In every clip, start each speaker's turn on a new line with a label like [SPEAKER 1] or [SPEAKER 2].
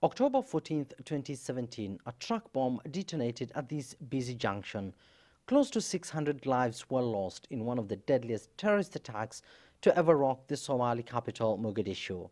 [SPEAKER 1] October 14, 2017, a truck bomb detonated at this busy junction. Close to 600 lives were lost in one of the deadliest terrorist attacks to ever rock the Somali capital, Mogadishu.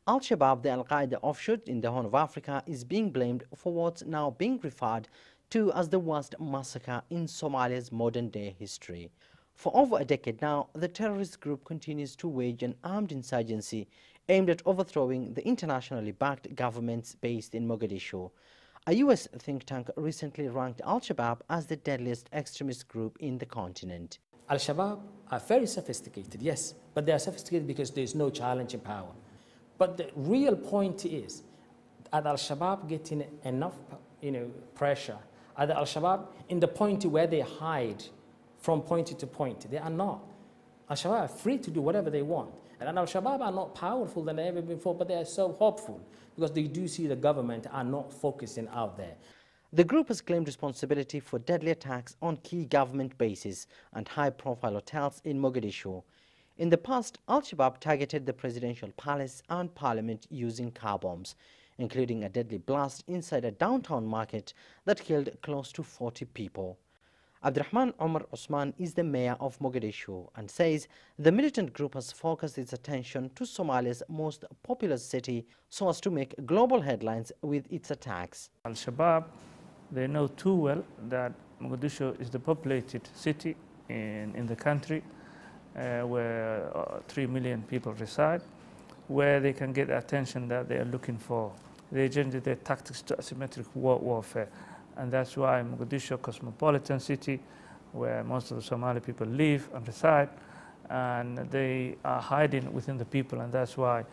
[SPEAKER 1] Al-Shabaab, the Al-Qaeda offshoot in the Horn of Africa, is being blamed for what's now being referred to as the worst massacre in Somalia's modern-day history. For over a decade now, the terrorist group continues to wage an armed insurgency aimed at overthrowing the internationally backed governments based in Mogadishu. A U.S. think tank recently ranked Al-Shabaab as the deadliest extremist group in the continent.
[SPEAKER 2] Al-Shabaab are very sophisticated, yes, but they are sophisticated because there is no challenge in power. But the real point is, are Al-Shabaab getting enough pressure? Are the Al-Shabaab in the point where they hide from point to point? They are not. Al-Shabaab are free to do whatever they want. And Al-Shabaab are not powerful than ever before, but they are so hopeful because they do see the government are not focusing out there.
[SPEAKER 1] The group has claimed responsibility for deadly attacks on key government bases and high-profile hotels in Mogadishu. In the past, Al-Shabaab targeted the presidential palace and parliament using car bombs, including a deadly blast inside a downtown market that killed close to 40 people. Abdurrahman Omar Osman is the mayor of Mogadishu and says the militant group has focused its attention to Somalia's most populous city so as to make global headlines with its attacks.
[SPEAKER 3] Al-Shabaab, they know too well that Mogadishu is the populated city in the country where 3 million people reside, where they can get the attention that they are looking for. They changed their tactics to asymmetric warfare. And that's why Mogadishu, a cosmopolitan city where most of the Somali people live and reside, and they are hiding within the people, and that's why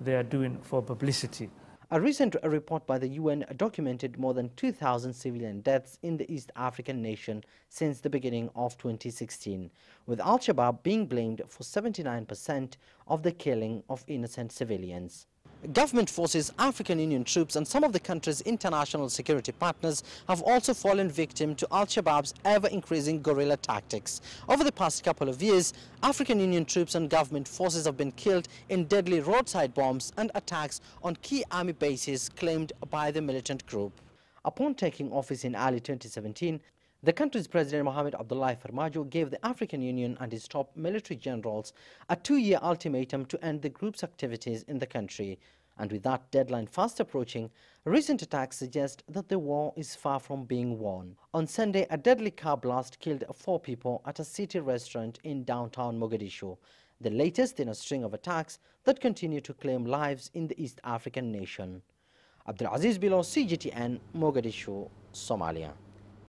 [SPEAKER 3] they are doing for publicity.
[SPEAKER 1] A recent report by the UN documented more than 2,000 civilian deaths in the East African nation since the beginning of 2016, with Al-Shabaab being blamed for 79% of the killing of innocent civilians. Government forces, African Union troops and some of the country's international security partners have also fallen victim to Al-Shabaab's ever-increasing guerrilla tactics. Over the past couple of years, African Union troops and government forces have been killed in deadly roadside bombs and attacks on key army bases claimed by the militant group. Upon taking office in early 2017, the country's President Mohamed Abdullahi Farmajo gave the African Union and its top military generals a 2-year ultimatum to end the group's activities in the country. And with that deadline fast approaching, recent attacks suggest that the war is far from being won. On Sunday, a deadly car blast killed 4 people at a city restaurant in downtown Mogadishu, the latest in a string of attacks that continue to claim lives in the East African nation. Abdulaziz Bilo, CGTN, Mogadishu, Somalia.